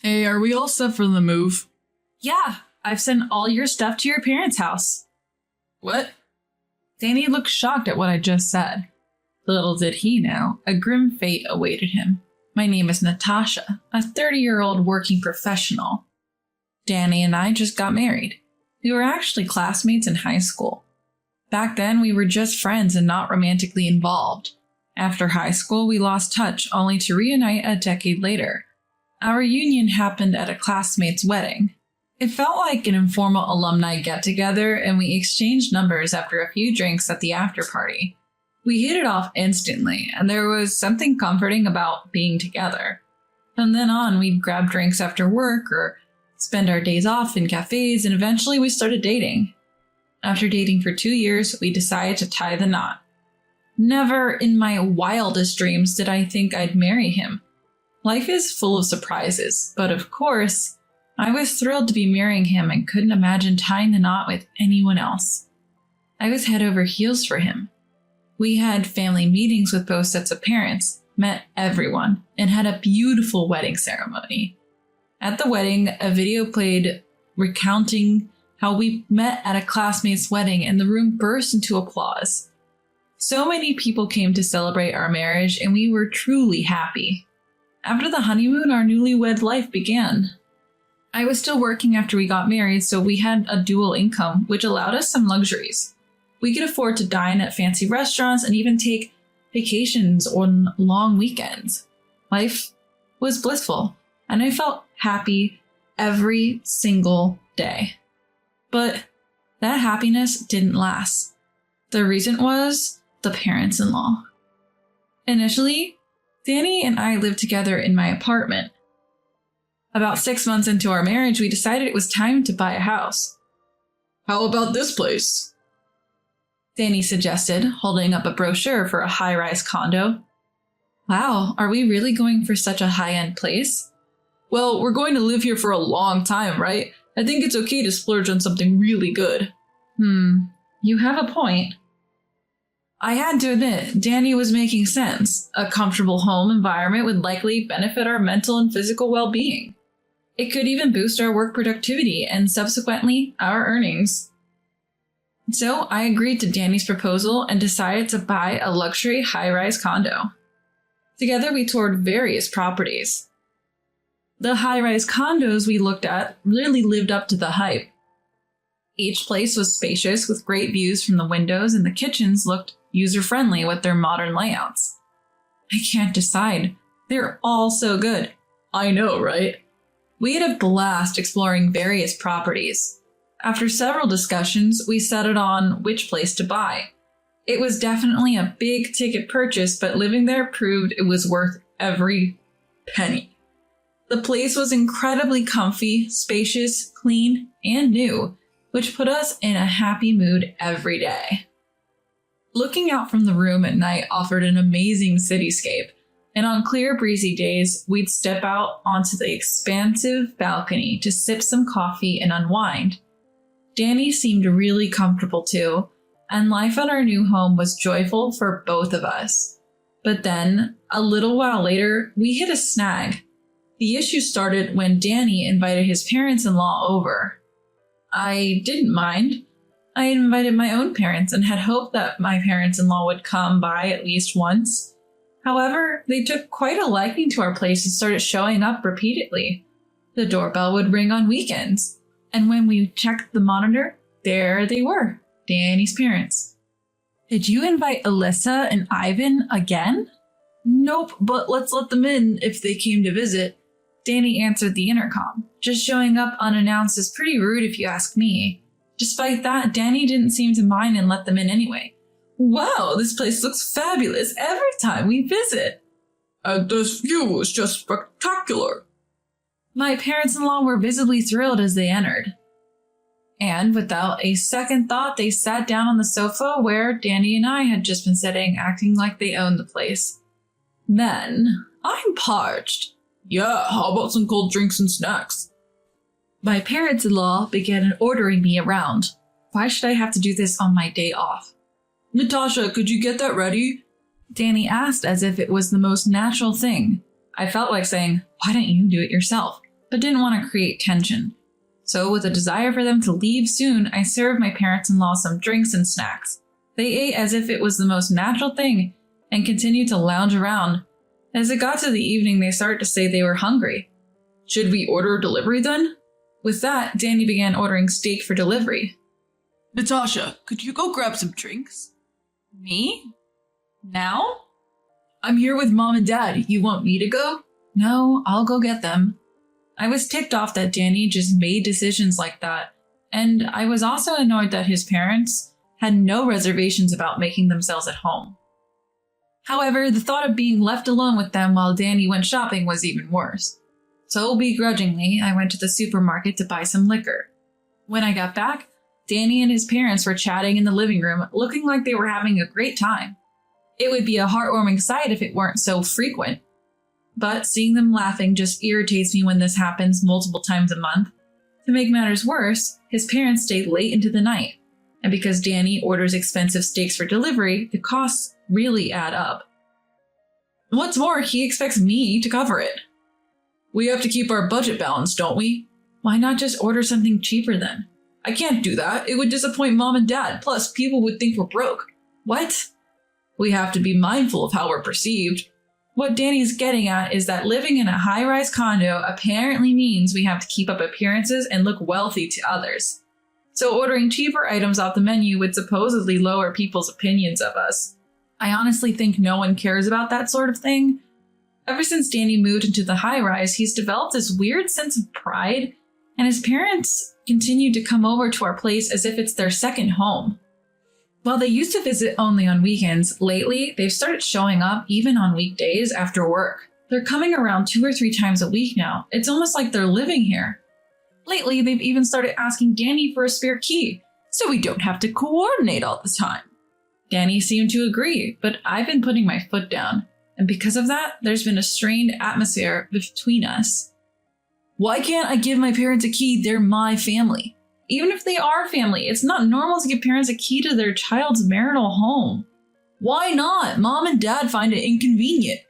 Hey, are we all set for the move? Yeah, I've sent all your stuff to your parents' house. What? Danny looked shocked at what I just said. Little did he know, a grim fate awaited him. My name is Natasha, a 30-year-old working professional. Danny and I just got married. We were actually classmates in high school. Back then, we were just friends and not romantically involved. After high school, we lost touch, only to reunite a decade later. Our union happened at a classmate's wedding. It felt like an informal alumni get-together, and we exchanged numbers after a few drinks at the after-party. We hit it off instantly, and there was something comforting about being together. From then on, we'd grab drinks after work or spend our days off in cafes, and eventually we started dating. After dating for 2 years, we decided to tie the knot. Never in my wildest dreams did I think I'd marry him. Life is full of surprises, but of course, I was thrilled to be marrying him and couldn't imagine tying the knot with anyone else. I was head over heels for him. We had family meetings with both sets of parents, met everyone, and had a beautiful wedding ceremony. At the wedding, a video played recounting how we met at a classmate's wedding, and the room burst into applause. So many people came to celebrate our marriage, and we were truly happy. After the honeymoon, our newlywed life began. I was still working after we got married, so we had a dual income, which allowed us some luxuries. We could afford to dine at fancy restaurants and even take vacations on long weekends. Life was blissful, and I felt happy every single day. But that happiness didn't last. The reason was the parents-in-law. Initially, Danny and I lived together in my apartment. About 6 months into our marriage, we decided it was time to buy a house. How about this place? Danny suggested, holding up a brochure for a high-rise condo. Wow, are we really going for such a high-end place? Well, we're going to live here for a long time, right? I think it's okay to splurge on something really good. You have a point. I had to admit, Danny was making sense. A comfortable home environment would likely benefit our mental and physical well-being. It could even boost our work productivity and subsequently our earnings. So I agreed to Danny's proposal and decided to buy a luxury high-rise condo. Together we toured various properties. The high-rise condos we looked at really lived up to the hype. Each place was spacious with great views from the windows, and the kitchens looked user-friendly with their modern layouts. I can't decide. They're all so good. I know, right? We had a blast exploring various properties. After several discussions, we settled on which place to buy. It was definitely a big-ticket purchase, but living there proved it was worth every penny. The place was incredibly comfy, spacious, clean, and new, which put us in a happy mood every day. Looking out from the room at night offered an amazing cityscape, and on clear, breezy days, we'd step out onto the expansive balcony to sip some coffee and unwind. Danny seemed really comfortable too, and life at our new home was joyful for both of us. But then, a little while later, we hit a snag. The issue started when Danny invited his parents-in-law over. I didn't mind. I had invited my own parents and had hoped that my parents-in-law would come by at least once. However, they took quite a liking to our place and started showing up repeatedly. The doorbell would ring on weekends, and when we checked the monitor, there they were, Danny's parents. Did you invite Alyssa and Ivan again? Nope, but let's let them in if they came to visit. Danny answered the intercom. Just showing up unannounced is pretty rude if you ask me. Despite that, Danny didn't seem to mind and let them in anyway. Wow, this place looks fabulous every time we visit. And this view is just spectacular. My parents-in-law were visibly thrilled as they entered. And without a second thought, they sat down on the sofa where Danny and I had just been sitting, acting like they owned the place. Then, I'm parched. Yeah, how about some cold drinks and snacks? My parents-in-law began ordering me around. Why should I have to do this on my day off? Natasha, could you get that ready? Danny asked as if it was the most natural thing. I felt like saying, why don't you do it yourself? but didn't want to create tension. So, with a desire for them to leave soon, I served my parents-in-law some drinks and snacks. They ate as if it was the most natural thing and continued to lounge around. As it got to the evening, they started to say they were hungry. Should we order delivery then? With that, Danny began ordering steak for delivery. Natasha, could you go grab some drinks? Me? Now? I'm here with Mom and Dad. You want me to go? No, I'll go get them. I was ticked off that Danny just made decisions like that, and I was also annoyed that his parents had no reservations about making themselves at home. However, the thought of being left alone with them while Danny went shopping was even worse. So begrudgingly, I went to the supermarket to buy some liquor. When I got back, Danny and his parents were chatting in the living room, looking like they were having a great time. It would be a heartwarming sight if it weren't so frequent. But seeing them laughing just irritates me when this happens multiple times a month. To make matters worse, his parents stayed late into the night. And because Danny orders expensive steaks for delivery, the costs really add up. What's more, he expects me to cover it. We have to keep our budget balanced, don't we? Why not just order something cheaper then? I can't do that. It would disappoint Mom and Dad. Plus, people would think we're broke. What? We have to be mindful of how we're perceived. What Danny's getting at is that living in a high-rise condo apparently means we have to keep up appearances and look wealthy to others. So ordering cheaper items off the menu would supposedly lower people's opinions of us. I honestly think no one cares about that sort of thing. Ever since Danny moved into the high-rise, he's developed this weird sense of pride, and his parents continue to come over to our place as if it's their second home. While they used to visit only on weekends, lately they've started showing up even on weekdays after work. They're coming around 2 or 3 times a week now. It's almost like they're living here. Lately, they've even started asking Danny for a spare key, so we don't have to coordinate all the time. Danny seemed to agree, but I've been putting my foot down, and because of that, there's been a strained atmosphere between us. Why can't I give my parents a key? They're my family. Even if they are family, it's not normal to give parents a key to their child's marital home. Why not? Mom and Dad find it inconvenient.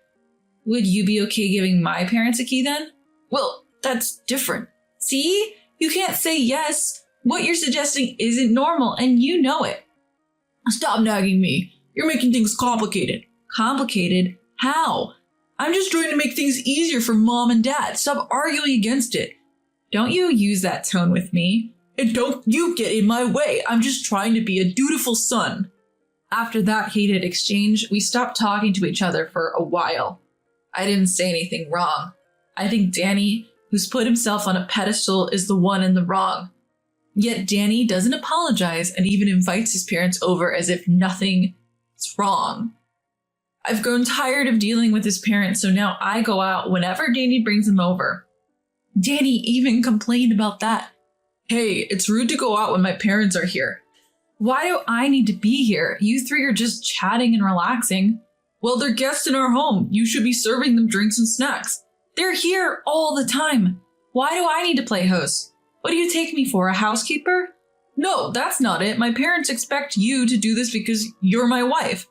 Would you be okay giving my parents a key then? Well, that's different. See? You can't say yes. What you're suggesting isn't normal, and you know it. Stop nagging me. You're making things complicated. Complicated? How? I'm just trying to make things easier for Mom and Dad. Stop arguing against it. Don't you use that tone with me. And don't you get in my way. I'm just trying to be a dutiful son. After that heated exchange, we stopped talking to each other for a while. I didn't say anything wrong. I think Danny, who's put himself on a pedestal, is the one in the wrong. Yet Danny doesn't apologize and even invites his parents over as if nothing is wrong. I've grown tired of dealing with his parents, so now I go out whenever Danny brings them over. Danny even complained about that. Hey, it's rude to go out when my parents are here. Why do I need to be here? You 3 are just chatting and relaxing. Well, they're guests in our home. You should be serving them drinks and snacks. They're here all the time. Why do I need to play host? What do you take me for, a housekeeper? No, that's not it. My parents expect you to do this because you're my wife.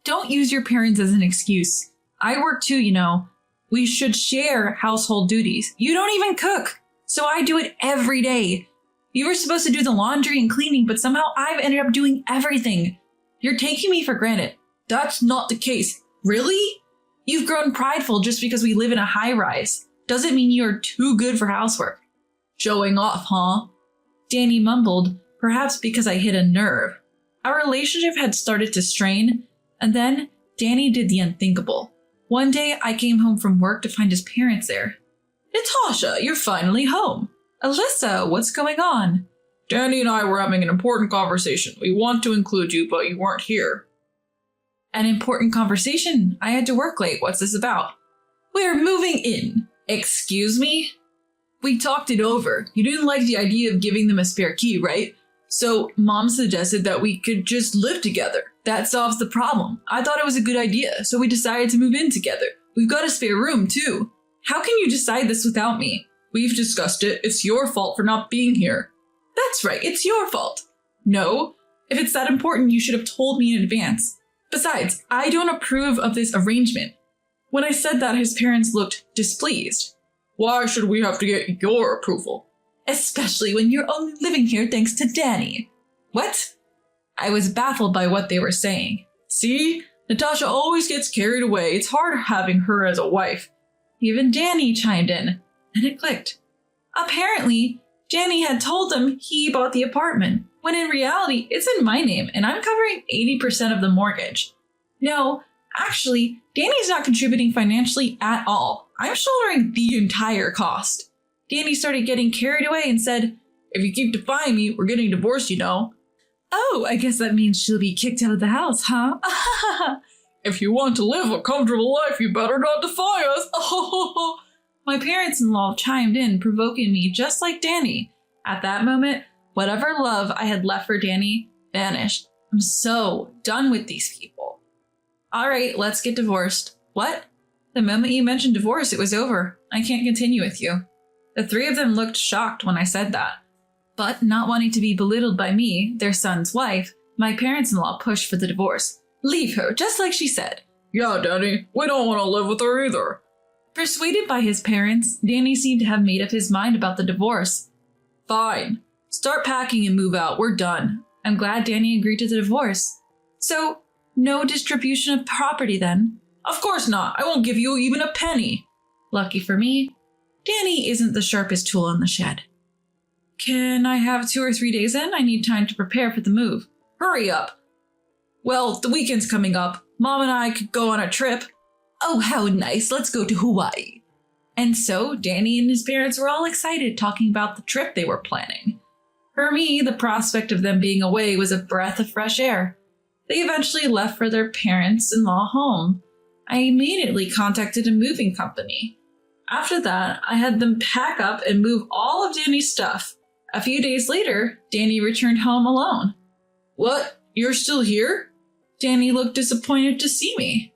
Don't use your parents as an excuse. I work too, you know. We should share household duties. You don't even cook, so I do it every day. You were supposed to do the laundry and cleaning, but somehow I've ended up doing everything. You're taking me for granted. That's not the case. Really? You've grown prideful just because we live in a high-rise. Doesn't mean you're too good for housework. Showing off, huh? Danny mumbled, perhaps because I hit a nerve. Our relationship had started to strain, and then Danny did the unthinkable. One day, I came home from work to find his parents there. Natasha, you're finally home. Alyssa, what's going on? Danny and I were having an important conversation. We want to include you, but you weren't here. An important conversation? I had to work late. What's this about? We're moving in. Excuse me? We talked it over. You didn't like the idea of giving them a spare key, right? So Mom suggested that we could just live together. That solves the problem. I thought it was a good idea, so we decided to move in together. We've got a spare room, too. How can you decide this without me? We've discussed it. It's your fault for not being here. That's right, it's your fault. No, if it's that important, you should have told me in advance. Besides, I don't approve of this arrangement. When I said that, his parents looked displeased. Why should we have to get your approval? Especially when you're only living here thanks to Danny. What? I was baffled by what they were saying. See? Natasha always gets carried away. It's hard having her as a wife. Even Danny chimed in, and it clicked. Apparently, Danny had told them he bought the apartment, when in reality, it's in my name and I'm covering 80% of the mortgage. No, actually, Danny's not contributing financially at all. I'm shouldering the entire cost. Danny started getting carried away and said, If you keep defying me, we're getting divorced, you know. Oh, I guess that means she'll be kicked out of the house, huh? If you want to live a comfortable life, you better not defy us. My parents-in-law chimed in, provoking me just like Danny. At that moment, whatever love I had left for Danny vanished. I'm so done with these people. All right, let's get divorced. What? The moment you mentioned divorce, it was over. I can't continue with you. The three of them looked shocked when I said that. But not wanting to be belittled by me, their son's wife, my parents-in-law pushed for the divorce. Leave her, just like she said. Yeah, Danny, we don't want to live with her either. Persuaded by his parents, Danny seemed to have made up his mind about the divorce. Fine. Start packing and move out. We're done. I'm glad Danny agreed to the divorce. So, no distribution of property then? Of course not. I won't give you even a penny. Lucky for me, Danny isn't the sharpest tool in the shed. Can I have 2 or 3 days in? I need time to prepare for the move. Hurry up. Well, the weekend's coming up. Mom and I could go on a trip. Oh, how nice. Let's go to Hawaii. And so Danny and his parents were all excited talking about the trip they were planning. For me, the prospect of them being away was a breath of fresh air. They eventually left for their parents-in-law home. I immediately contacted a moving company. After that, I had them pack up and move all of Danny's stuff. A few days later, Danny returned home alone. What? You're still here? Danny looked disappointed to see me.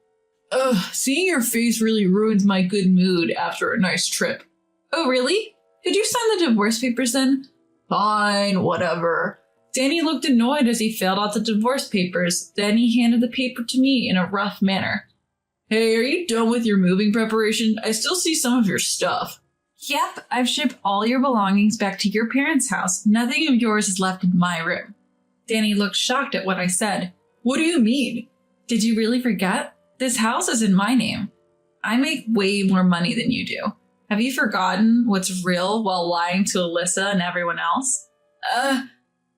Seeing your face really ruins my good mood after a nice trip. Oh, really? Could you sign the divorce papers then? Fine, whatever. Danny looked annoyed as he filled out the divorce papers. Then he handed the paper to me in a rough manner. Hey, are you done with your moving preparation? I still see some of your stuff. Yep, I've shipped all your belongings back to your parents' house. Nothing of yours is left in my room. Danny looked shocked at what I said. What do you mean? Did you really forget? This house is in my name. I make way more money than you do. Have you forgotten what's real while lying to Alyssa and everyone else?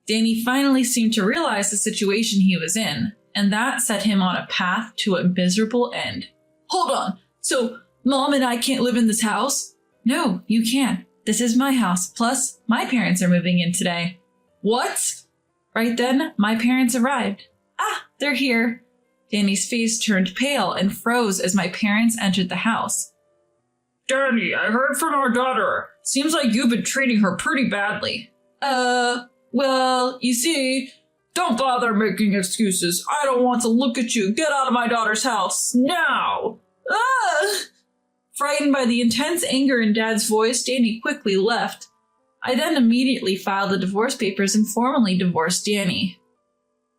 Danny finally seemed to realize the situation he was in, and that set him on a path to a miserable end. Hold on. So, Mom and I can't live in this house? No, you can't. This is my house. Plus, my parents are moving in today. What? Right then, my parents arrived. Ah, they're here. Danny's face turned pale and froze as my parents entered the house. Danny, I heard from our daughter. Seems like you've been treating her pretty badly. Well, you see, don't bother making excuses. I don't want to look at you. Get out of my daughter's house now. Frightened by the intense anger in Dad's voice, Danny quickly left. I then immediately filed the divorce papers and formally divorced Danny.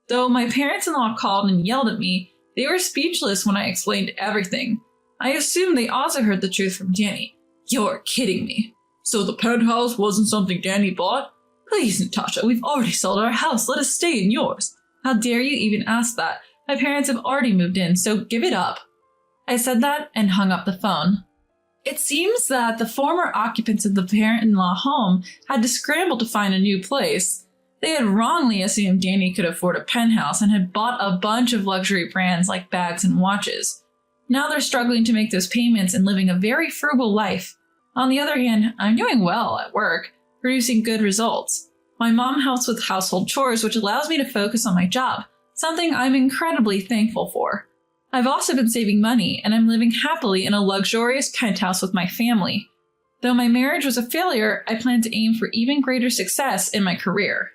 Though my parents-in-law called and yelled at me, they were speechless when I explained everything. I assumed they also heard the truth from Danny. You're kidding me. So the penthouse wasn't something Danny bought? Please, Natasha, we've already sold our house. Let us stay in yours. How dare you even ask that? My parents have already moved in, so give it up. I said that and hung up the phone. It seems that the former occupants of the parent-in-law home had to scramble to find a new place. They had wrongly assumed Danny could afford a penthouse and had bought a bunch of luxury brands like bags and watches. Now they're struggling to make those payments and living a very frugal life. On the other hand, I'm doing well at work, producing good results. My mom helps with household chores, which allows me to focus on my job, something I'm incredibly thankful for. I've also been saving money, and I'm living happily in a luxurious penthouse with my family. Though my marriage was a failure, I plan to aim for even greater success in my career.